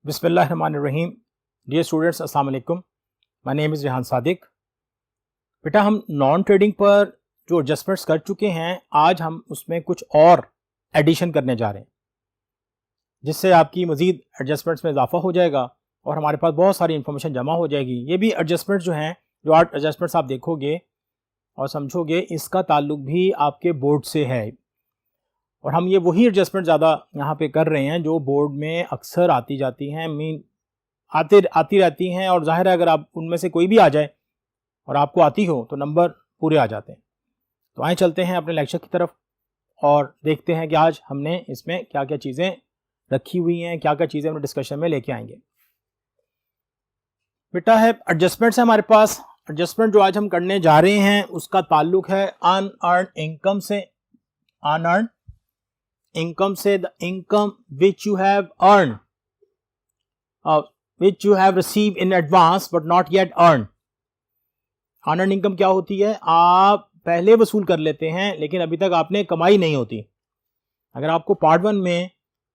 बिस्मिल्लाहिर्रहमानिर्रहीम। Dear students, अस्सलाम वालेकुम। My name is Rehan Sadiq. बेटा, हम नॉन ट्रेडिंग पर जो एडजस्टमेंट्स कर चुके हैं, आज हम उसमें कुछ और एडिशन करने जा रहे हैं, जिससे आपकी मज़ीद एडजस्टमेंट्स में इजाफा हो जाएगा और हमारे पास बहुत सारी इन्फॉर्मेशन जमा हो जाएगी। ये भी एडजस्टमेंट्स जो हैं, जो आर्ट एडजस्टमेंट्स आप देखोगे और समझोगे, इसका ताल्लुक भी आपके बोर्ड से है। और हम ये वही एडजस्टमेंट ज़्यादा यहाँ पे कर रहे हैं जो बोर्ड में अक्सर आती जाती हैं, आती रहती हैं। और ज़ाहिर है, अगर आप उनमें से कोई भी आ जाए और आपको आती हो तो नंबर पूरे आ जाते हैं। तो आए चलते हैं अपने लेक्चर की तरफ और देखते हैं कि आज हमने इसमें क्या क्या चीज़ें रखी हुई हैं, क्या क्या चीज़ें हम डिस्कशन में लेके आएंगे। बेटा, है एडजस्टमेंट्स है हमारे पास। एडजस्टमेंट जो आज हम करने जा रहे हैं उसका ताल्लुक है अनअर्न्ड इनकम से। अनअर्न्ड इनकम से, the income which you have earn, which you have received in advance but not yet earned। Unearned income क्या होती है? आप पहले वसूल कर लेते हैं लेकिन अभी तक आपने कमाई नहीं होती। अगर आपको पार्ट 1 में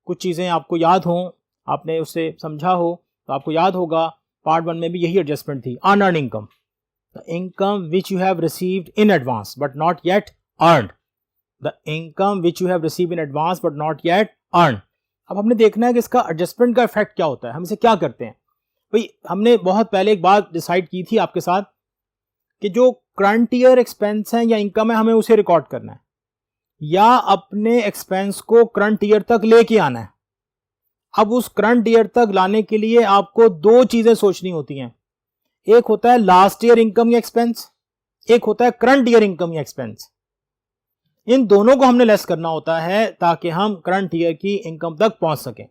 कुछ चीज़ें आपको याद हों, आपने उससे समझा हो, तो आपको याद होगा पार्ट 1 में भी यही एडजस्टमेंट थी। Unearned income, the income which you have received in advance but not yet earned. The income which you have received in advance but not yet earned. अब हमने देखना है कि इसका एडजस्टमेंट का इफेक्ट क्या होता है, हम इसे क्या करते हैं। भाई, हमने बहुत पहले एक बात डिसाइड की थी आपके साथ कि जो करंट ईयर एक्सपेंस है या इनकम है, हमें उसे रिकॉर्ड करना है या अपने एक्सपेंस को करंट ईयर तक लेके आना है। अब उस करंट ईयर तक लाने के लिए आपको दो चीजें सोचनी होती हैं। एक होता है लास्ट ईयर इनकम या एक्सपेंस, एक होता है करंट ईयर इनकम या एक्सपेंस। इन दोनों को हमने लेस करना होता है ताकि हम करंट ईयर की इनकम तक पहुंच सकें।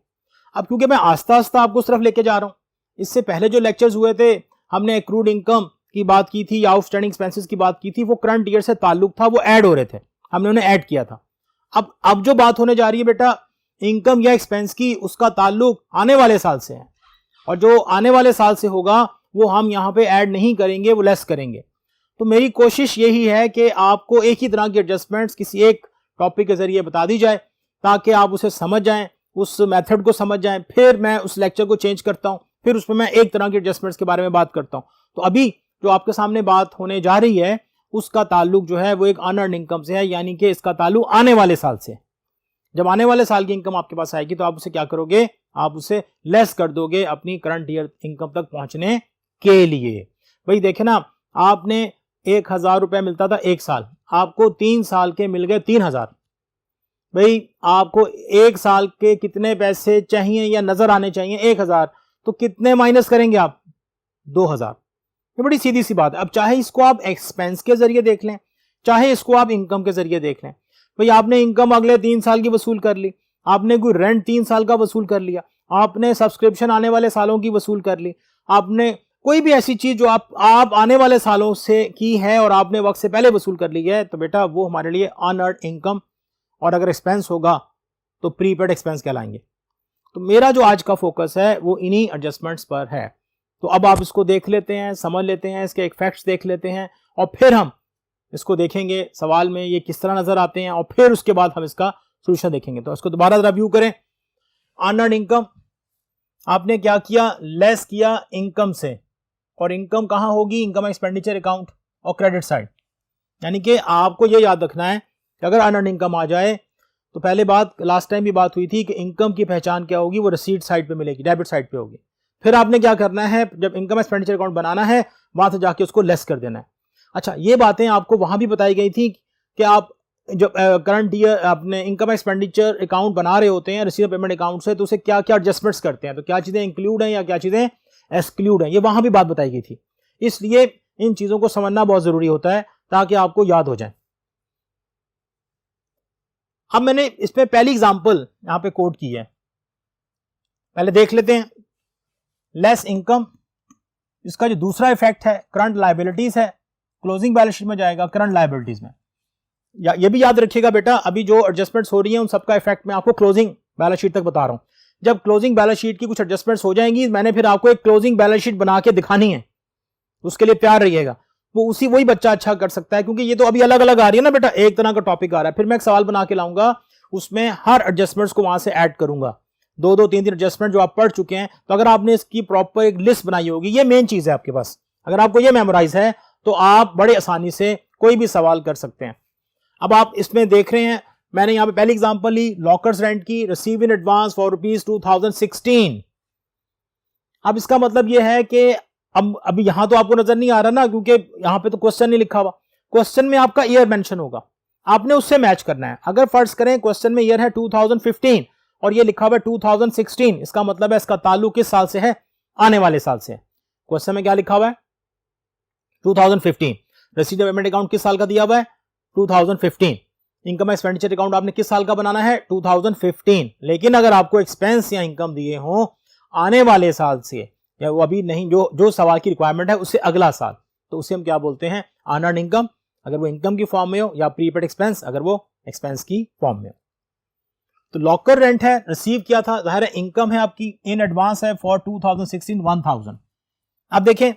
अब क्योंकि मैं आस्ता आस्ता आपको उस तरफ लेके जा रहा हूं, इससे पहले जो लेक्चर्स हुए थे हमने एक्रूड इनकम की बात की थी या आउटस्टैंडिंग एक्सपेंसेस की बात की थी, वो करंट ईयर से ताल्लुक था, वो ऐड हो रहे थे, हमने उन्हें ऐड किया था। अब जो बात होने जा रही है बेटा इनकम या एक्सपेंस की, उसका ताल्लुक आने वाले साल से है और जो आने वाले साल से होगा वो हम यहाँ पे ऐड नहीं करेंगे, वो लेस करेंगे। तो मेरी कोशिश यही है कि आपको एक ही तरह की एडजस्टमेंट्स किसी एक टॉपिक के जरिए बता दी जाए ताकि आप उसे समझ जाएं, उस मेथड को समझ जाएं। फिर मैं उस लेक्चर को चेंज करता हूं, फिर उसमें मैं एक तरह की एडजस्टमेंट्स के बारे में बात करता हूं। तो अभी जो आपके सामने बात होने जा रही है उसका ताल्लुक जो है वो एक अनअर्न्ड इनकम से है, यानी कि इसका ताल्लुक आने वाले साल से। जब आने वाले साल की इनकम आपके पास आएगी तो आप उसे क्या करोगे? आप उसे लेस कर दोगे अपनी करंट ईयर इनकम तक पहुंचने के लिए। भाई देखे ना, आपने 1,000 रुपए मिलता था एक साल, आपको 3 साल के मिल गए 3,000। भाई आपको एक साल के कितने पैसे चाहिए या नजर आने चाहिए? 1,000। तो कितने माइनस करेंगे आप? 2,000। ये बड़ी सीधी सी बात है। अब चाहे इसको आप एक्सपेंस के जरिए देख लें, चाहे इसको आप इनकम के जरिए देख लें। भाई आपने इनकम अगले 3 साल की वसूल कर ली, आपने कोई रेंट 3 साल का वसूल कर लिया, आपने सब्सक्रिप्शन आने वाले सालों की वसूल कर ली, आपने कोई भी ऐसी चीज जो आप आने वाले सालों से की है और आपने वक्त से पहले वसूल कर ली है, तो बेटा वो हमारे लिए अनअर्न्ड इनकम, और अगर एक्सपेंस होगा तो प्रीपेड एक्सपेंस कहलाएंगे। तो मेरा जो आज का फोकस है वो इन्हीं एडजस्टमेंट्स पर है। तो अब आप इसको देख लेते हैं, समझ लेते हैं, इसके इफेक्ट्स देख लेते हैं और फिर हम इसको देखेंगे सवाल में ये किस तरह नजर आते हैं और फिर उसके बाद हम इसका सोल्यूशन देखेंगे। तो इसको दोबारा रिव्यू करें। अनअर्न्ड इनकम आपने क्या किया? लेस किया इनकम से, और इनकम कहां होगी? इनकम एक्सपेंडिचर अकाउंट और क्रेडिट साइड। यानी कि आपको यह याद रखना है कि अगर अनअर्न्ड इनकम आ जाए तो पहले बात, लास्ट टाइम भी बात हुई थी कि इनकम की पहचान क्या होगी? वो रिसीट साइड पे मिलेगी, डेबिट साइड पे होगी। फिर आपने क्या करना है? जब इनकम एक्सपेंडिचर अकाउंट बनाना है वहां से जाके उसको लेस कर देना है। अच्छा, ये बातें आपको वहां भी बताई गई थी कि आप जब करंट ईयर अपने इनकम एक्सपेंडिचर अकाउंट बना रहे होते हैं रिसीव पेमेंट अकाउंट से, तो उसे क्या क्या एडजस्टमेंट्स करते हैं, तो क्या चीजें इंक्लूड हैं या क्या चीजें एक्सक्लूड है, ये वहां भी बात बताई गई थी। इसलिए इन चीजों को समझना बहुत जरूरी होता है ताकि आपको याद हो जाए। अब मैंने इसमें पहली एग्जांपल यहां पे कोट की है, पहले देख लेते हैं। लेस इनकम, इसका जो दूसरा इफेक्ट है करंट लायबिलिटीज है, क्लोजिंग बैलेंस शीट में जाएगा करंट लायबिलिटीज में। ये भी याद रखिएगा बेटा, अभी जो एडजस्टमेंट्स हो रही हैं उन सबका इफेक्ट मैं आपको क्लोजिंग बैलेंस शीट तक बता रहा हूं। जब क्लोजिंग बैलेंस शीट की कुछ एडजस्टमेंट्स हो जाएंगी, मैंने फिर आपको एक क्लोजिंग बैलेंस शीट बना के दिखानी है, उसके लिए तैयार रहिएगा। वो वही बच्चा अच्छा कर सकता है, क्योंकि ये तो अभी अलग अलग आ रही है ना बेटा, एक तरह का टॉपिक आ रहा है। फिर मैं एक सवाल बना के लाऊंगा, उसमें हर एडजस्टमेंट्स को वहां से ऐड करूंगा। दो 3 एडजस्टमेंट जो आप पढ़ चुके हैं, तो अगर आपने इसकी प्रॉपर एक लिस्ट बनाई होगी, ये मेन चीज है आपके पास, अगर आपको ये मेमोराइज है तो आप बड़े आसानी से कोई भी सवाल कर सकते हैं। अब आप इसमें देख रहे हैं, मैंने यहां पे पहली एग्जांपल ली लॉकर्स रेंट की, रिसीव इन एडवांस फॉर ₹2016। अब इसका मतलब यह है कि अब अभी यहां तो आपको नजर नहीं आ रहा ना, क्योंकि यहां पे तो क्वेश्चन नहीं लिखा हुआ। क्वेश्चन में आपका ईयर मेंशन होगा, आपने उससे मैच करना है। अगर फर्ज करें क्वेश्चन में ईयर है 2015 और ये लिखा हुआ है 2016, इसका मतलब है इसका ताल्लुक किस साल से है? आने वाले साल से। क्वेश्चन में क्या लिखा हुआ है? 2015। रिसीट पेमेंट अकाउंट किस साल का दिया हुआ है? 2015। इनकम एक्सपेंडिचर अकाउंट आपने किस साल का बनाना है? 2015। लेकिन अगर आपको एक्सपेंस या इनकम दिए हो आने वाले साल से, या वो अभी नहीं, जो सवाल की रिक्वायरमेंट है उससे अगला साल, तो उसे हम क्या बोलते हैं? अनअर्न्ड इनकम, अगर वो इनकम की फॉर्म में हो, या प्रीपेड एक्सपेंस अगर वो एक्सपेंस की फॉर्म में हो। तो लॉकर रेंट है, रिसीव किया था, जाहिर है इनकम है आपकी, इन एडवांस है फॉर 2016 1000। अब देखें,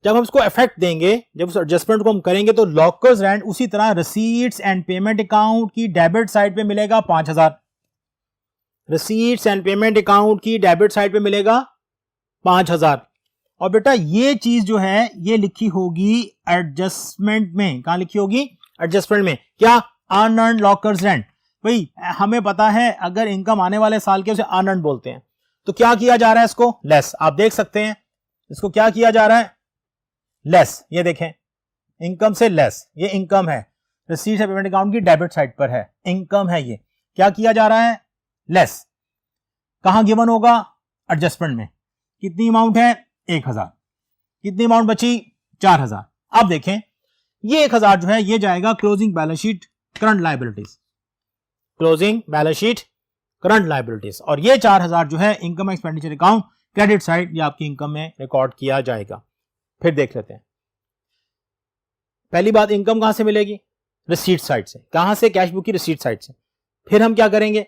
जब हम इसको इफेक्ट देंगे, जब उस एडजस्टमेंट को हम करेंगे, तो लॉकर्स रेंट उसी तरह रिसीट्स एंड पेमेंट अकाउंट की डेबिट साइड पे मिलेगा 5000। रिसीट्स एंड पेमेंट अकाउंट की डेबिट साइड पे मिलेगा 5000। और बेटा ये चीज जो है ये लिखी होगी एडजस्टमेंट में। कहां लिखी होगी? एडजस्टमेंट में। क्या? Unearned lockers rent. भाई हमें पता है अगर इनकम आने वाले साल के उसे अनअर्न्ड बोलते हैं, तो क्या किया जा रहा है? इसको लेस। आप देख सकते हैं इसको क्या किया जा रहा है? लेस। ये देखें, इनकम से लेस, ये इनकम है, रिसीट है पेमेंट अकाउंट की डेबिट साइड पर है, इनकम है, ये क्या किया जा रहा है? लेस। कहां गिवन होगा? एडजस्टमेंट में। कितनी अमाउंट है? 1000। कितनी अमाउंट बची? 4000। अब देखें ये 1000 जो है ये जाएगा closing balance sheet current liabilities, closing balance sheet current liabilities, और ये 4000 जो है income expenditure account credit side या आपकी इनकम में रिकॉर्ड किया जाएगा। फिर देख लेते हैं। पहली बात, इनकम कहां से मिलेगी? रिसीट साइड से। कहां से? कैश बुक की रिसीट साइड से। फिर हम क्या करेंगे?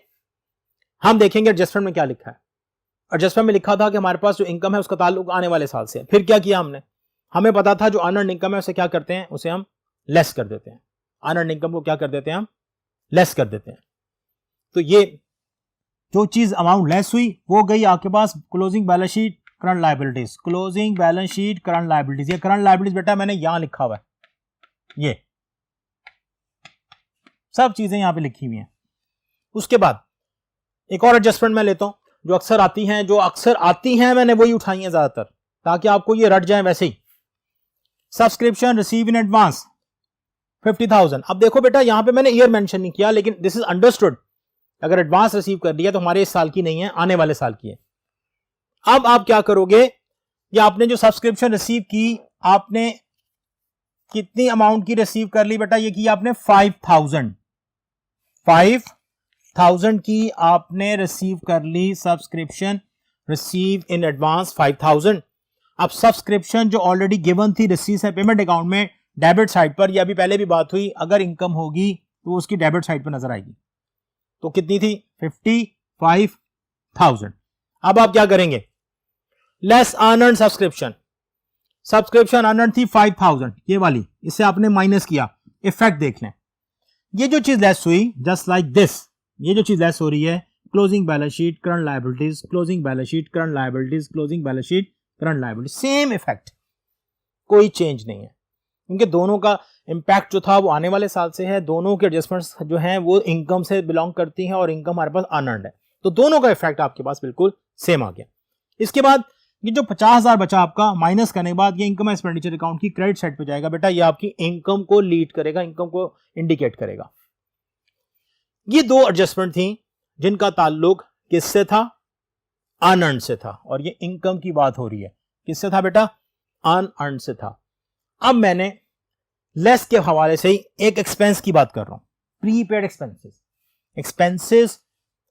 हम देखेंगे एडजस्टमेंट में क्या लिखा है। एडजस्टमेंट में लिखा था कि हमारे पास जो इनकम है उसका ताल्लुक आने वाले साल से। फिर क्या किया हमने? हमें पता था जो अनअर्न्ड इनकम है उसे क्या करते हैं? उसे हम लेस कर देते हैं। अनअर्न्ड इनकम को क्या कर देते हैं? हम लेस कर देते हैं। तो ये जो चीज अमाउंट लेस हुई वो गई आपके पास closing balance sheet current liabilities. Closing balance sheet current liabilities, ये करंट लायबिलिटीज बेटा मैंने यहां लिखा हुआ है, ये सब चीजें यहां पे लिखी हुई हैं। उसके बाद एक और एडजस्टमेंट मैं लेता हूं जो अक्सर आती हैं, मैंने वही उठाई हैं ज्यादातर ताकि आपको ये रट जाए वैसे ही। Subscription receive in advance 50,000। अब देखो बेटा यहां पे मैंने ईयर मेंशन नहीं किया, लेकिन दिस इज अंडरस्टूड। अगर एडवांस रिसीव कर लिया तो हमारे इस साल की नहीं है, आने वाले साल की है। अब आप क्या करोगे? ये आपने जो सब्सक्रिप्शन रिसीव की, आपने कितनी अमाउंट की रिसीव कर ली बेटा? ये की आपने 5000 की आपने रिसीव कर ली सब्सक्रिप्शन, रिसीव इन एडवांस 5000। अब सब्सक्रिप्शन जो ऑलरेडी गिवन थी रिसीव है पेमेंट अकाउंट में डेबिट साइड पर, यह अभी पहले भी बात हुई, अगर इनकम होगी तो उसकी डेबिट साइड पर नजर आएगी। तो कितनी थी? 55,000। अब आप क्या करेंगे? Less unearned subscription. Subscription unearned थी 5000, ये वाली, इससे आपने माइनस किया। इफेक्ट देख लें, ये जो चीज लेस हुई जस्ट लाइक दिस, ये जो चीज लेस हो रही है closing balance sheet current liabilities, closing balance sheet current liabilities, closing balance sheet current liabilities, same effect, कोई चेंज नहीं है, क्योंकि दोनों का इंपैक्ट जो था वो आने वाले साल से है। दोनों के एडजस्टमेंट्स जो हैं वो इनकम से बिलोंग करती हैं और इनकम हमारे पास अनअर्न्ड है, तो दोनों का इफेक्ट आपके पास बिल्कुल सेम आ गया। इसके बाद ये जो 50,000 बचा आपका, माइनस करने के बाद ये इनकम एक्सपेंडिचर अकाउंट की क्रेडिट साइड पे जाएगा बेटा। ये आपकी इनकम को लीड करेगा, इनकम को इंडिकेट करेगा। ये दो एडजस्टमेंट थी जिनका ताल्लुक किससे था? अनअर्न्ड से था, और ये इनकम की बात हो रही है, किससे था बेटा? अनअर्न्ड से था। अब मैंने लेस के हवाले से ही एक एक्सपेंस की बात कर रहा हूं, prepaid expenses, expenses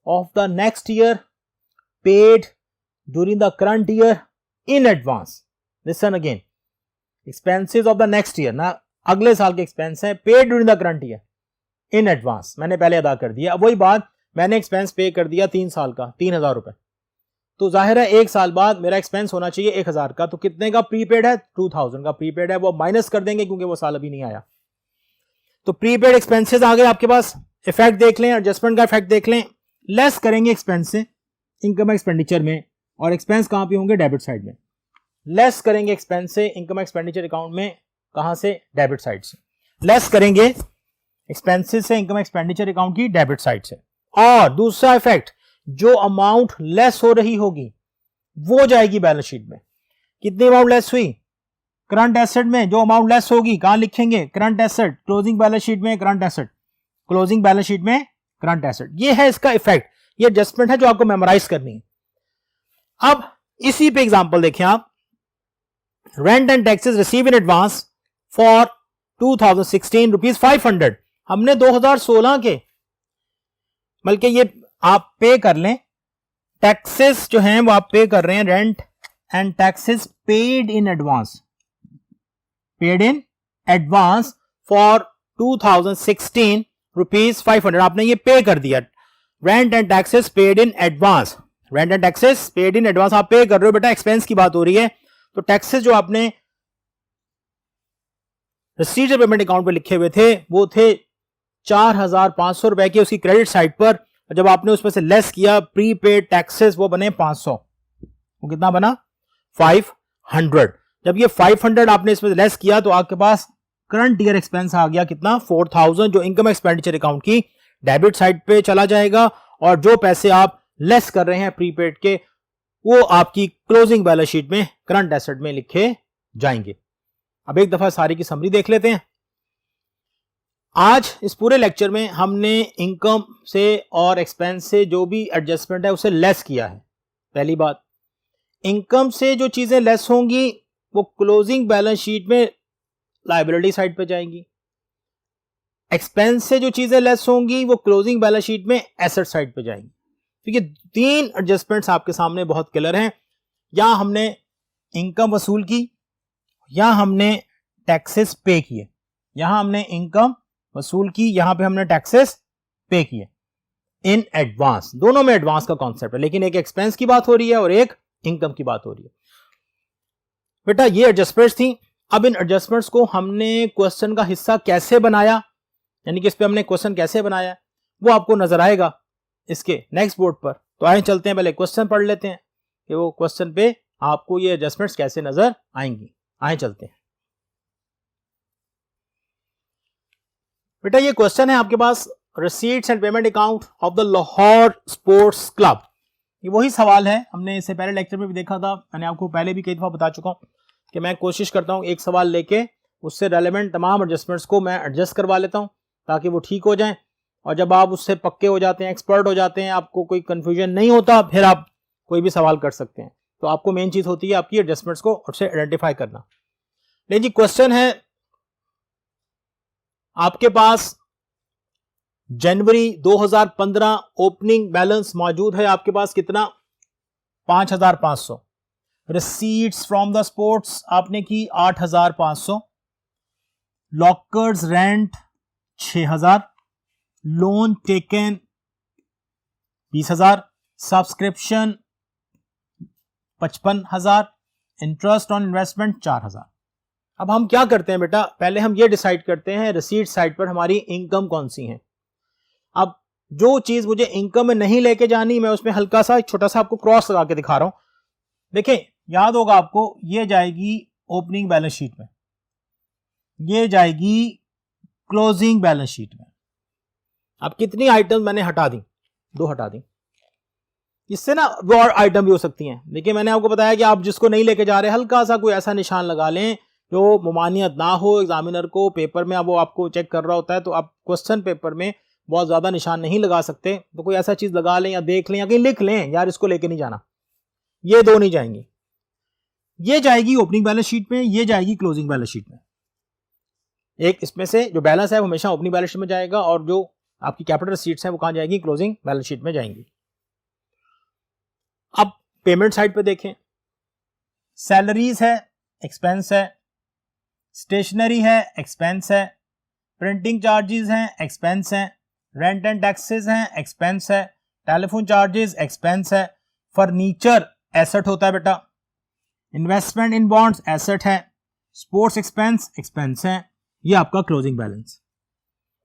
of the next year paid during the current year in advance. Listen again, expenses of the next year, ना अगले साल के एक्सपेंस है, paid during the current year in advance, मैंने पहले अदा कर दिया। अब वही बात, मैंने एक्सपेंस पे कर दिया 3 साल का 3000 रुपए, तो जाहिर है 1 साल बाद मेरा एक्सपेंस होना चाहिए 1000 का, तो कितने का प्रीपेड है? 2000 का प्रीपेड है, वो माइनस कर देंगे क्योंकि वो साल अभी नहीं आया। तो प्रीपेड एक्सपेंसेस आ गए आपके पास। इफेक्ट देख लें, एडजस्टमेंट का इफेक्ट देख लें, लेस करेंगे एक्सपेंस से, इनकम एक्सपेंडिचर में और एक्सपेंस कहाँ पे होंगे, डेबिट साइड में। लेस करेंगे एक्सपेंस से इनकम एक्सपेंडिचर अकाउंट में, कहाँ से, डेबिट साइड से। लेस करेंगे एक्सपेंसेस से इनकम एक्सपेंडिचर अकाउंट की डेबिट साइड से। और दूसरा इफेक्ट, जो अमाउंट लेस हो रही होगी वो जाएगी बैलेंस शीट में। कितनी अमाउंट लेस हुई, करंट एसेट में जो अमाउंट लेस होगी कहां लिखेंगे, current asset, closing balance sheet में current asset, closing balance sheet में करंट एसेट। ये है इसका इफेक्ट, ये एडजस्टमेंट है जो आपको मेमोराइज करनी है। अब इसी पे एग्जांपल देखें आप, rent and taxes receive in advance for 2016 rupees 500। हमने 2016 के, बल्कि ये आप पे कर लें, टैक्सेस जो हैं वो आप पे कर रहे हैं, rent and taxes paid in advance, paid in advance for 2016 rupees 500। आपने ये पे कर दिया, rent and taxes paid in advance, rent and taxes paid in advance आप पे कर रहे हो। बेटा एक्सपेंस की बात हो रही है, तो टैक्सेस जो आपने रिसीट पेमेंट अकाउंट पे लिखे हुए थे वो थे 4,500 रुपए के उसकी क्रेडिट साइड पर। जब आपने उसमें से लेस किया प्रीपेड टैक्सेस, वो बने 500। वो कितना बना, 500। जब ये 500 आपने इसमें से लेस किया तो आपके पास करंट ईयर एक्सपेंस आ गया कितना, 4,000, जो इनकम एक्सपेंडिचर अकाउंट की डेबिट साइड पे चला जाएगा। और जो पैसे आप लेस कर रहे हैं प्रीपेड के, वो आपकी क्लोजिंग बैलेंस शीट में करंट एसेट में लिखे जाएंगे। अब एक दफा सारी की समरी देख लेते हैं। आज इस पूरे लेक्चर में हमने इनकम से और एक्सपेंस से जो भी एडजस्टमेंट है उसे लेस किया है। पहली बात, इनकम से जो चीजें लेस होंगी वो क्लोजिंग बैलेंस शीट में लायबिलिटी साइड पे जाएंगी। एक्सपेंस से जो चीजें लेस होंगी वो क्लोजिंग बैलेंस शीट में एसेट साइड पे जाएंगी। तो ये तीन एडजस्टमेंट्स आपके सामने बहुत क्लियर हैं। यहां हमने इनकम वसूल की, यहां हमने टैक्सेस पे किए, यहां हमने इनकम वसूल की, यहां पे हमने टैक्सेस पे किए इन एडवांस। दोनों में एडवांस का कॉन्सेप्ट है, लेकिन एक एक्सपेंस की बात हो रही है और एक इनकम की बात हो रही है। बेटा ये एडजस्टमेंट्स थी। अब इन एडजस्टमेंट्स को हमने क्वेश्चन का हिस्सा कैसे बनाया, यानी कि इस पे हमने क्वेश्चन कैसे बनाया, वो आपको नजर आएगा इसके नेक्स्ट बोर्ड पर। तो आइए चलते हैं, पहले क्वेश्चन पढ़ लेते हैं कि वो क्वेश्चन पे आपको ये एडजस्टमेंट्स कैसे नजर आएंगी। आइए चलते हैं। बेटा ये क्वेश्चन है आपके पास, receipts and payment account of the Lahore sports club. ये वही सवाल है, हमने इससे पहले लेक्चर में भी देखा था। मैंने आपको पहले भी कई दफा बता चुका हूं कि मैं कोशिश करता हूं एक सवाल लेके उससे रेलेवेंट तमाम एडजस्टमेंट्स को मैं एडजस्ट करवा लेता हूं ताकि वो ठीक हो जाएं। और जब आप उससे पक्के हो जाते हैं, एक्सपर्ट हो जाते हैं, आपको कोई कंफ्यूजन नहीं होता, फिर आप कोई भी सवाल कर सकते हैं। तो आपको मेन चीज होती है आपकी एडजस्टमेंट्स को उससे आइडेंटिफाई करना। लेकिन जी क्वेश्चन है आपके पास जनवरी 2015 ओपनिंग बैलेंस मौजूद है आपके पास कितना, 5,500। रिसीट्स फ्रॉम द स्पोर्ट्स आपने की 8,500, lockers rent 6,000, loan taken 20,000, subscription 55,000, interest on investment 4,000। अब हम क्या करते हैं बेटा, पहले हम ये डिसाइड करते हैं रिसीट साइड पर हमारी इनकम कौन सी है। अब जो चीज मुझे इनकम में नहीं लेके जानी, मैं उसमें हल्का सा छोटा सा आपको क्रॉस लगा के दिखा रहा हूं। देखें याद होगा आपको, ये जाएगी ओपनिंग बैलेंस शीट में, ये जाएगी क्लोजिंग बैलेंस शीट में। अब कितनी आइटम मैंने हटा दी, 2 हटा दी। इससे ना वो और आइटम भी हो सकती हैं, लेकिन मैंने आपको बताया कि आप जिसको नहीं लेके जा रहे हल्का सा कोई ऐसा निशान लगा लें जो मुमानियत ना हो एग्जामिनर को पेपर में। अब वो आपको चेक कर रहा होता है तो आप क्वेश्चन पेपर में बहुत ज्यादा निशान नहीं लगा सकते, तो कोई ऐसा चीज लगा लें या देख लें या कहीं लिख लें यार इसको लेके नहीं जाना। ये 2 नहीं जाएंगी, ये जाएगी ओपनिंग बैलेंस शीट में, ये जाएगी क्लोजिंग बैलेंस शीट में। एक इसमें से जो बैलेंस है वो हमेशा ओपनिंग बैलेंस शीट में जाएगा और जो आपकी कैपिटल रिसीट्स है वो कहां जाएगी, क्लोजिंग बैलेंस शीट में जाएंगी। अब पेमेंट साइड पे देखें, सैलरीज है एक्सपेंस है, स्टेशनरी है एक्सपेंस है, प्रिंटिंग चार्जेस हैं एक्सपेंस है, रेंट एंड टैक्सेस हैं एक्सपेंस है, टेलीफोन चार्जेस एक्सपेंस है, फर्नीचर एसेट होता है बेटा, इन्वेस्टमेंट इन बॉन्ड्स एसेट है, स्पोर्ट्स एक्सपेंस एक्सपेंस है। ये आपका क्लोजिंग बैलेंस।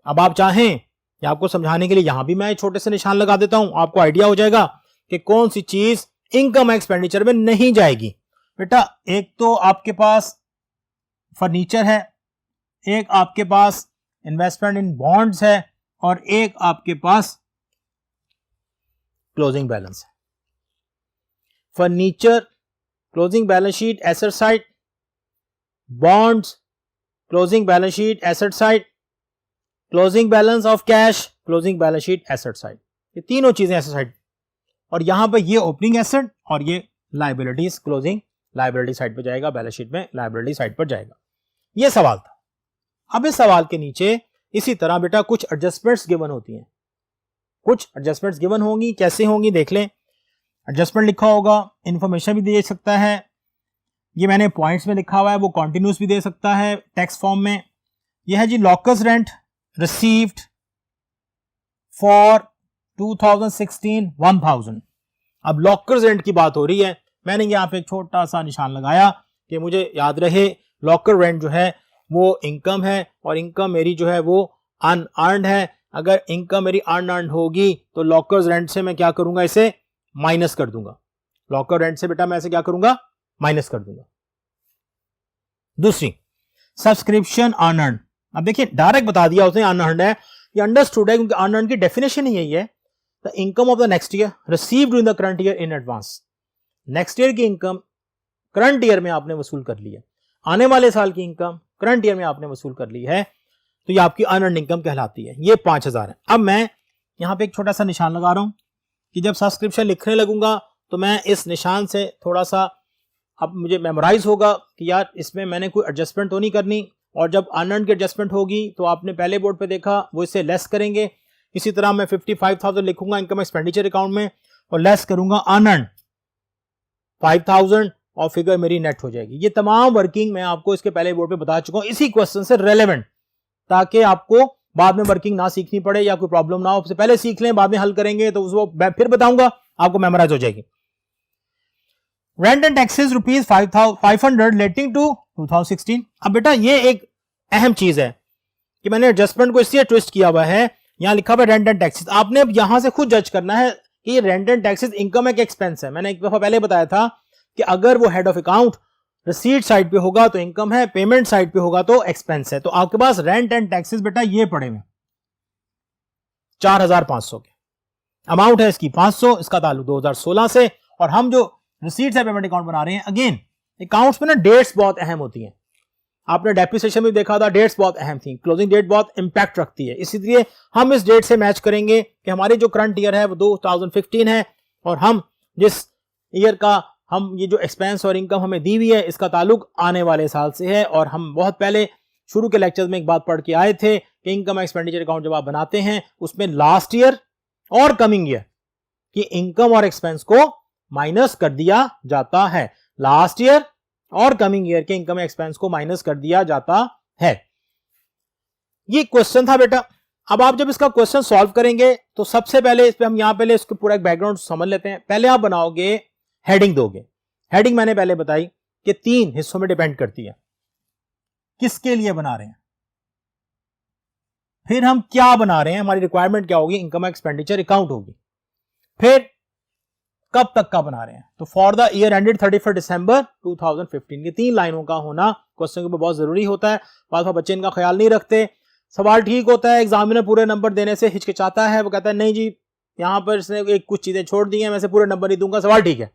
अब आप चाहें या आपको समझाने के लिए यहां भी मैं छोटे से निशान लगा देता हूं, आपको आइडिया हो जाएगा कि कौन सी चीज इनकम एक्सपेंडिचर में नहीं जाएगी। बेटा एक तो आपके पास फर्नीचर है, एक आपके पास इन्वेस्टमेंट इन बॉन्ड्स है, और एक आपके पास क्लोजिंग बैलेंस है। Furniture closing balance sheet asset side, bonds closing balance sheet asset side, closing balance of cash closing balance sheet asset side, ये तीनों चीजें एसेट साइड। और यहां पर ये ओपनिंग एसेट और ये लायबिलिटीज क्लोजिंग लायबिलिटी साइड पर जाएगा, बैलेंस शीट में लायबिलिटी साइड पर जाएगा। ये सवाल था। अब इस सवाल के नीचे इसी तरह बेटा कुछ एडजस्टमेंट्स गिवन होती हैं, कुछ एडजस्टमेंट्स गिवन होंगी। कैसे होंगी देख लें। एडजस्टमेंट लिखा होगा, इंफॉर्मेशन भी दे सकता है, ये मैंने पॉइंट्स में लिखा हुआ है, वो कॉन्टिन्यूस भी दे सकता है टेक्स्ट फॉर्म में। यह है जी लॉकर्स रेंट रिसीव्ड फॉर 2016 1000। अब लॉकर्स रेंट की बात हो रही है, मैंने यहां पे एक छोटा सा निशान लगाया कि मुझे याद रहे लॉकर रेंट जो है वो इनकम है, और इनकम मेरी जो है वो अनअर्न्ड है। अगर इनकम मेरी अनअर्न्ड होगी तो लॉकर्स रेंट से मैं क्या करूंगा, इसे माइनस कर दूंगा। लॉकर रेंट से बेटा मैं इसे क्या करूंगा, माइनस कर दूंगा। दूसरी सब्सक्रिप्शन अनअर्न्ड। अब देखिए डायरेक्ट बता दिया उसने अनअर्न्ड है, ये अंडरस्टूड है क्योंकि अनअर्न्ड की डेफिनेशन ही यही है, the income of the next year received in the current year in advance. Next year की इनकम करंट ईयर में आपने वसूल कर ली है, आने वाले साल की इनकम करंट ईयर में आपने वसूल कर ली है, तो ये आपकी अनअर्न्ड इनकम कहलाती है। ये 5000 है। अब मैं यहां पे एक छोटा सा निशान लगा रहा हूं कि जब सब्सक्रिप्शन लिखने लगूंगा तो मैं इस निशान से थोड़ा सा अब मुझे मेमोराइज होगा कि यार इसमें मैंने कोई एडजस्टमेंट तो नहीं करनी, और जब अनअर्न्ड की एडजस्टमेंट होगी तो आपने पहले बोर्ड पे देखा वो इससे लेस करेंगे। इसी तरह मैं 55,000 लिखूंगा इनकम एक्सपेंडिचर अकाउंट में और लेस करूंगा अनअर्न्ड 5,000 और फिगर मेरी नेट हो जाएगी। ये तमाम वर्किंग मैं आपको इसके पहले बोर्ड पे बता चुका हूं इसी क्वेश्चन से रेलेवेंट, ताकि आपको बाद में वर्किंग ना सीखनी पड़े या कोई प्रॉब्लम ना हो। उससे पहले सीख लें, बाद में हल करेंगे तो उसको मैं फिर बताऊंगा, आपको मेमोराइज हो जाएगी। Rent and taxes rupees 500 relating to 2016। अब बेटा ये एक अहम चीज है कि मैंने एडजस्टमेंट को इसलिए ट्विस्ट किया हुआ है, यहां लिखा हुआ रेंट एंड टैक्सेस। आपने अब यहां से खुद जज करना है कि रेंट एंड टैक्सेस इनकम है कि एक्सपेंस है। मैंने एक दफा पहले बताया था कि अगर वो head of account receipt side पे होगा तो इनकम है, पेमेंट साइड पे होगा तो एक्सपेंस है। तो आपके पास रेंट एंड टैक्सेस बेटा ये पड़े हुए 4500 के, अमाउंट है इसकी 500, इसका ताल्लुक 2016 से। और हम जो रिसीट्स है पेमेंट अकाउंट बना रहे हैं, अगेन अकाउंट्स में ना डेट्स बहुत अहम होती हैं। आपने डेप्रिसिएशन में देखा था, डेट्स बहुत अहम थी, क्लोजिंग डेट बहुत इंपैक्ट रखती है। इसीलिए हम इस डेट से मैच करेंगे कि हमारी जो करंट ईयर है वो 2015 है, और हम जिस ईयर का हम ये जो एक्सपेंस और इनकम हमें दी हुई है इसका ताल्लुक आने वाले साल से है। और हम बहुत पहले शुरू के लेक्चर्स में एक बात पढ़ के आए थे कि इनकम एक्सपेंडिचर अकाउंट जब आप बनाते हैं उसमें लास्ट ईयर और कमिंग ईयर की इनकम और एक्सपेंस को माइनस कर दिया जाता है। लास्ट ईयर और कमिंग ईयर के इनकम एक्सपेंस को माइनस कर दिया जाता है। ये क्वेश्चन था बेटा। अब आप जब इसका क्वेश्चन सॉल्व करेंगे तो सबसे पहले इस पे हम यहां पहले इसको पूरा एक बैकग्राउंड समझ लेते हैं। पहले आप बनाओगे हेडिंग दोगे। हेडिंग मैंने पहले बताई कि 3 हिस्सों में डिपेंड करती है, किसके लिए बना रहे हैं, फिर हम क्या बना रहे हैं, हमारी रिक्वायरमेंट क्या होगी, इनकम एक्सपेंडिचर अकाउंट होगी, फिर कब तक का बना रहे हैं। तो फॉर द ईयर एंडेड 31 दिसंबर 2015, ये 3 लाइनों का होना क्वेश्चन के ऊपर बहुत जरूरी होता है। बाद में बच्चे इनका ख्याल नहीं रखते, सवाल ठीक होता है, एग्जामिनर पूरे नंबर देने से हिचकिचाता है, वो कहता है नहीं जी यहां पर इसने एक कुछ चीजें छोड़ दी हैं, मैं से पूरे नंबर नहीं दूंगा, सवाल ठीक है।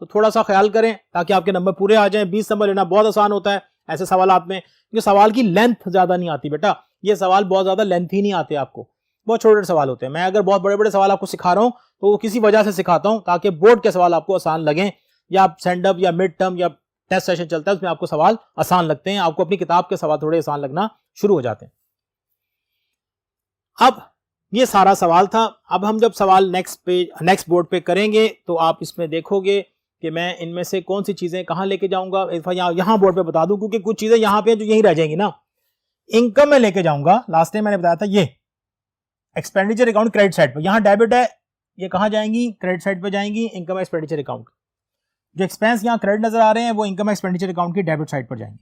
तो थोड़ा सा ख्याल करें ताकि आपके नंबर पूरे आ जाएं। 20 नंबर लेना बहुत आसान होता है ऐसे सवालात में, क्योंकि सवाल की लेंथ ज्यादा नहीं आती बेटा, ये सवाल बहुत ज्यादा लेंथ ही नहीं आते आपको, बहुत छोटे सवाल होते हैं। मैं अगर बहुत बड़े बड़े सवाल आपको सिखा रहा हूं तो वो किसी वजह से सिखाता हूं ताकि बोर्ड के सवाल आपको आसान लगे, या सेंड अप या मिड टर्म या टेस्ट सेशन चलता है उसमें आपको सवाल आसान लगते हैं, आपको अपनी किताब के सवाल थोड़े आसान लगना शुरू हो जाते हैं। अब ये सारा सवाल था। अब हम जब सवाल नेक्स्ट बोर्ड पे करेंगे तो आप इसमें देखोगे कि मैं इनमें से कौन सी चीजें कहां लेके जाऊंगा। यहां बोर्ड पे बता दूं क्योंकि कुछ चीजें यहां पे जो यहीं रह जाएंगी ना। इनकम में लेके जाऊंगा, लास्ट टाइम मैंने बताया था ये एक्सपेंडिचर अकाउंट क्रेडिट साइड पे, यहां डेबिट है, ये कहां जाएंगी, क्रेडिट साइड पे जाएंगी, इनकम एक्सपेंडिचर अकाउंट। जो एक्सपेंस यहां क्रेडिट नजर आ रहे हैं वो इनकम एक्सपेंडिचर अकाउंट की डेबिट साइड पर जाएंगे।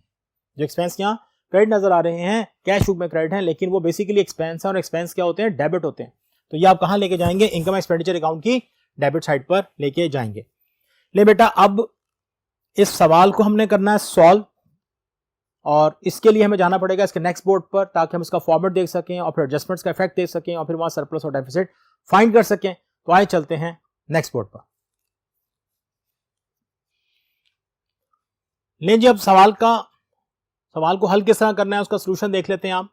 जो एक्सपेंस यहां क्रेडिट नजर आ रहे हैं कैश बुक में क्रेडिट है, लेकिन वो बेसिकली एक्सपेंस है, और एक्सपेंस क्या होते हैं, डेबिट होते हैं। तो ये आप कहां लेके जाएंगे, इनकम एक्सपेंडिचर अकाउंट की डेबिट साइड पर लेके जाएंगे। ले बेटा, अब इस सवाल को हमने करना है सॉल्व, और इसके लिए हमें जाना पड़ेगा इसके नेक्स्ट बोर्ड पर, ताकि हम इसका फॉर्मेट देख सकें और फिर एडजस्टमेंट्स का इफेक्ट देख सकें और फिर वहां सरप्लस और डेफिसिट फाइंड कर सकें। तो आइए चलते हैं नेक्स्ट बोर्ड पर। लें जी, अब सवाल को हल किस तरह करना है उसका सोल्यूशन देख लेते हैं आप।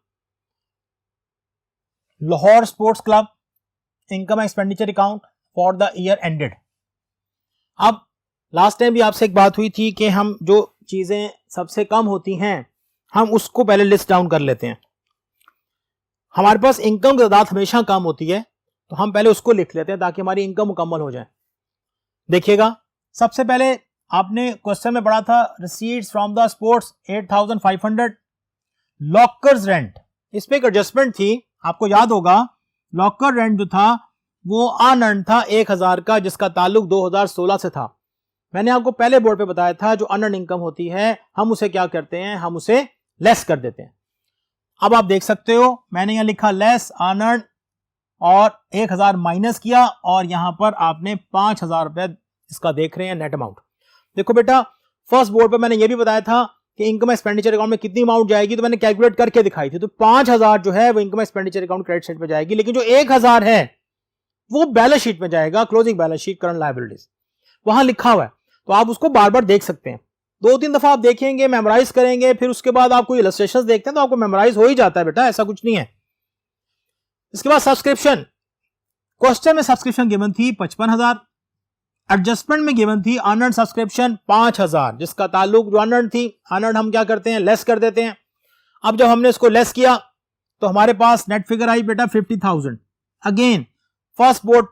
Lahore sports club income expenditure account for the year ended. अब लास्ट टाइम भी आपसे एक बात हुई थी कि हम जो चीजें सबसे कम होती हैं हम उसको पहले लिस्ट डाउन कर लेते हैं। हमारे पास इनकम की तादाद हमेशा कम होती है, तो हम पहले उसको लिख लेते हैं ताकि हमारी इनकम मुकम्मल हो जाए। देखिएगा, सबसे पहले आपने क्वेश्चन में पढ़ा था receipts from the sports 8500, lockers rent, इस पे एक एडजस्टमेंट थी, आपको याद होगा लॉकर रेंट जो था वो अनअर्न्ड था 1000 का, जिसका ताल्लुक 2016 से था। मैंने आपको पहले बोर्ड पे बताया था जो अनअर्न्ड इनकम होती है हम उसे क्या करते हैं, हम उसे लेस कर देते हैं। अब आप देख सकते हो मैंने यहां लिखा लेस अनअर्न्ड और 1000 माइनस किया, और यहां पर आपने 5000 रुपए इसका देख रहे हैं नेट अमाउंट। देखो बेटा, फर्स्ट बोर्ड पे मैंने ये भी बताया था कि इनकम एक्सपेंडिचर अकाउंट में कितनी अमाउंट जाएगी, तो मैंने कैलकुलेट करके दिखाई थी। तो 5000 जो है वो income expenditure account credit side पे जाएगी, लेकिन जो 1000 है वो बैलेंस शीट में जाएगा, closing balance sheet current liabilities, वहां लिखा हुआ है। तो आप उसको बार बार देख सकते हैं, 2-3 दफा आप देखेंगे, मेमोराइज करेंगे, फिर उसके बाद आप कोई इलस्ट्रेशंस देखते हैं तो आपको मेमोराइज हो ही जाता है बेटा, ऐसा कुछ नहीं है। इसके बाद सब्सक्रिप्शन, क्वेश्चन में सब्सक्रिप्शन गिवन थी 55,000, एडजस्टमेंट में गिवन थी अनअर्न्ड सब्सक्रिप्शन 5000, जिसका ताल्लुक जो अनअर्न्ड थी, अनअर्न्ड हम क्या करते हैं, लेस कर देते हैं। अब जब हमने इसको लेस किया तो हमारे पास नेट फिगर आई बेटा 50,000। अगेन फर्स्ट बोर्ड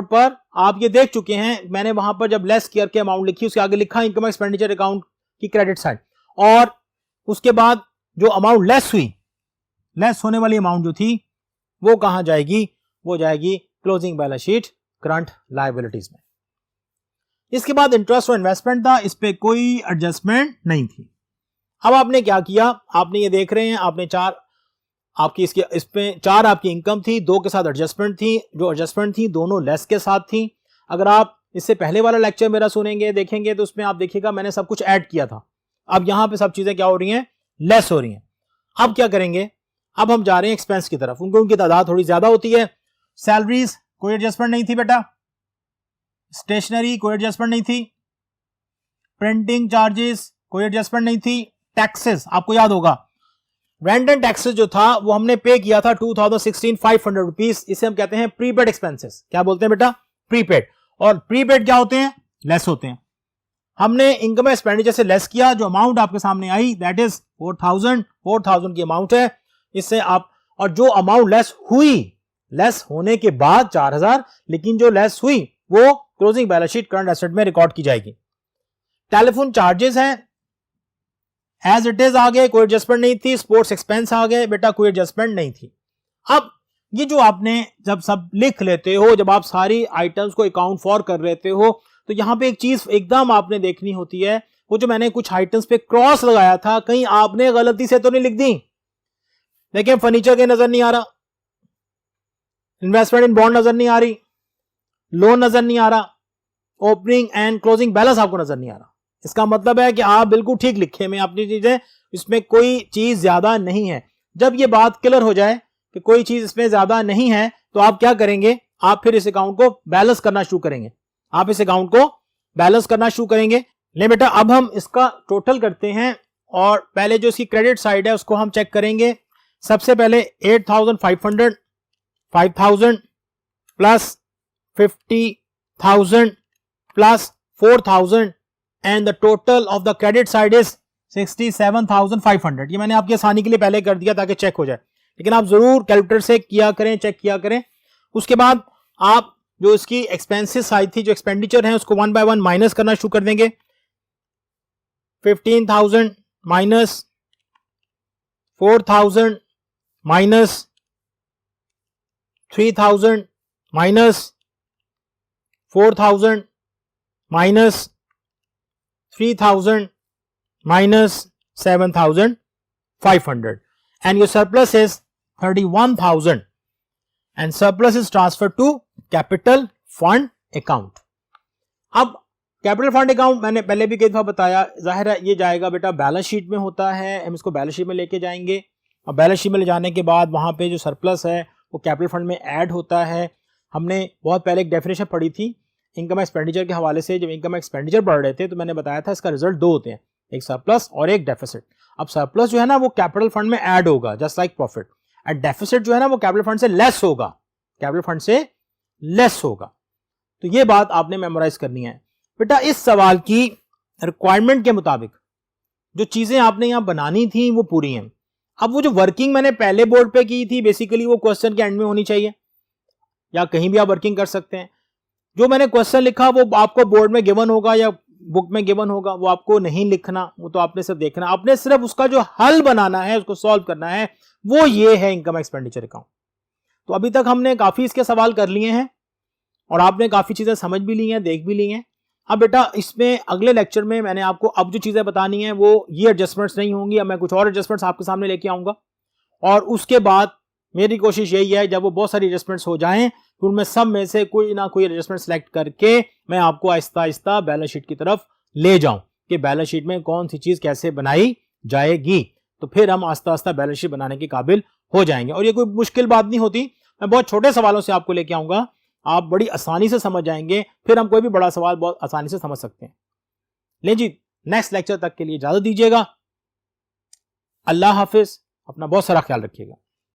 पर आप ये देख चुके हैं, मैंने वहां पर जब लेस करके अमाउंट लिखी उसके आगे लिखा इनकम एक्सपेंडिचर अकाउंट की क्रेडिट साइड, और उसके बाद जो अमाउंट लेस हुई, लेस होने वाली अमाउंट जो थी वो कहां जाएगी, वो जाएगी closing balance sheet current liabilities में। इसके बाद इंटरेस्ट और इन्वेस्टमेंट था, इस पे कोई एडजस्टमेंट नहीं थी। अब आपने क्या किया, आपने ये देख रहे हैं, आपने इस पे 4 आपकी इनकम थी, 2 के साथ एडजस्टमेंट थी, जो एडजस्टमेंट थी दोनों लेस के साथ थी। अगर आप इससे पहले वाला लेक्चर मेरा सुनेंगे देखेंगे तो उसमें आप देखिएगा मैंने सब कुछ ऐड किया था। अब यहां पे सब चीजें क्या हो रही हैं, लेस हो रही हैं। अब क्या करेंगे, अब हम जा रहे हैं एक्सपेंस की तरफ, उनकी तादाद थोड़ी ज्यादा होती है। सैलरीज कोई एडजस्टमेंट नहीं थी बेटा, स्टेशनरी कोई एडजस्टमेंट नहीं थी, प्रिंटिंग चार्जेस कोई एडजस्टमेंट नहीं थी, टैक्सेस आपको याद होगा रेंट एंड टैक्सेस जो था वो हमने पे किया था 2016 500 रुपीज, इसे हम कहते हैं प्रीपेड एक्सपेंसेस। क्या बोलते हैं बेटा, प्रीपेड। और प्रीपेड क्या होते हैं, लेस होते हैं। हमने इनकम एक्सपेंडिचर से लेस किया, जो अमाउंट आपके सामने आई दैट इज 4000 की अमाउंट है, इससे आप, और जो अमाउंट लेस हुई, लेस होने के बाद 4000, लेकिन जो लेस हुई वो closing balance sheet current asset में रिकॉर्ड की जाएगी। टेलीफोन चार्जेस हैं एज इट इज आ गए, कोई एडजस्टमेंट नहीं थी। स्पोर्ट्स एक्सपेंस आ गए बेटा, कोई एडजस्टमेंट नहीं थी। अब ये जो आपने जब सब लिख लेते हो, जब आप सारी आइटम्स को अकाउंट फॉर कर लेते हो, तो यहां पे एक चीज एकदम आपने देखनी होती है, वो जो मैंने कुछ आइटम्स पे क्रॉस लगाया था, कहीं आपने गलती से तो नहीं लिख दी। देखिए फर्नीचर के नजर नहीं आ रहा, इन्वेस्टमेंट इन बॉन्ड नजर नहीं आ रही, लोन नजर नहीं आ रहा, ओपनिंग एंड क्लोजिंग बैलेंस आपको नजर नहीं आ रहा। इसका मतलब है कि आप बिल्कुल ठीक लिखे में अपनी चीजें, इसमें कोई चीज ज्यादा नहीं है। जब ये बात क्लियर हो जाए कि कोई चीज इसमें ज्यादा नहीं है, तो आप क्या करेंगे, आप फिर इस अकाउंट को बैलेंस करना शुरू करेंगे, आप इस अकाउंट को बैलेंस करना शुरू करेंगे। ले बेटा, अब हम इसका टोटल करते हैं, और पहले जो इसकी क्रेडिट साइड है उसको हम चेक करेंगे। सबसे पहले 8500, 5000 plus 50,000 plus 4,000 and the total of the credit side is 67,500। ये मैंने आपकी आसानी के लिए पहले कर दिया ताकि चेक हो जाए, लेकिन आप जरूर कैलकुलेटर से किया करें, चेक किया करें। उसके बाद आप जो इसकी एक्सपेंसेस साइड थी, जो एक्सपेंडिचर है, उसको 1 by 1 माइनस करना शुरू कर देंगे। 15,000 minus 4,000 minus 3,000 minus 4,000 minus 3,000 minus 7,500, and your surplus is 31,000, and surplus is transferred to capital fund account. अब कैपिटल फंड अकाउंट मैंने पहले भी कई दफा बताया, जाहिर है ये जाएगा बेटा बैलेंस शीट में होता है, हम इसको बैलेंस शीट में लेके जाएंगे और बैलेंस शीट में ले जाने के बाद वहां पे जो सरप्लस है वो कैपिटल फंड में ऐड होता है। हमने बहुत पहले एक डेफिनेशन पढ़ी थी इनकम एक्सपेंडिचर के हवाले से, जब इनकम एक्सपेंडिचर पढ़ रहे थे तो मैंने बताया था इसका रिजल्ट दो होते हैं, एक सरप्लस और एक डेफिसिट। अब सरप्लस जो है ना वो कैपिटल फंड में ऐड होगा just like profit, and deficit जो है ना वो कैपिटल फंड से लेस होगा, कैपिटल फंड से लेस होगा। तो ये बात आपने मेमोराइज करनी है बेटा। इस सवाल की रिक्वायरमेंट के मुताबिक जो चीजें आपने यहां बनानी थी वो पूरी हैं। अब वो जो वर्किंग मैंने पहले बोर्ड पे की थी बेसिकली वो क्वेश्चन के एंड में होनी चाहिए या कहीं भी आप वर्किंग कर सकते हैं। जो मैंने क्वेश्चन लिखा वो आपको बोर्ड में गिवन होगा या बुक में गिवन होगा, वो आपको नहीं लिखना, वो तो आपने सिर्फ देखना, आपने सिर्फ उसका जो हल बनाना है उसको सॉल्व करना है, वो ये है इनकम एक्सपेंडिचर अकाउंट। तो अभी तक हमने काफी इसके सवाल कर लिए हैं और आपने काफी चीजें समझ भी ली हैं, देख भी ली हैं। अब बेटा इसमें अगले लेक्चर में मैंने आपको अब जो चीजें बतानी है वो ये एडजस्टमेंट्स नहीं होंगी, अब मैं कुछ और एडजस्टमेंट्स आपके सामने लेके आऊंगा और उसके बाद मेरी कोशिश यही है जब वो बहुत सारी एडजस्टमेंट्स हो जाएं तो उनमें सब में से कोई ना कोई एडजस्टमेंट सेलेक्ट करके मैं आपको आहिस्ता आहिस्ता बैलेंस शीट की तरफ ले जाऊं कि बैलेंस शीट में कौन सी चीज कैसे बनाई जाएगी, तो फिर हम आहिस्ता आहिस्ता बैलेंस शीट बनाने के काबिल हो जाएंगे। और ये कोई मुश्किल बात नहीं होती, मैं बहुत छोटे सवालों से आपको लेके आऊंगा, आप बड़ी आसानी से समझ जाएंगे, फिर हम कोई भी बड़ा सवाल बहुत आसानी से समझ सकते हैं। ले जी, नेक्स्ट लेक्चर तक के लिए इजाजत दीजिएगा। अल्लाह हाफिज, अपना बहुत सारा ख्याल रखिएगा।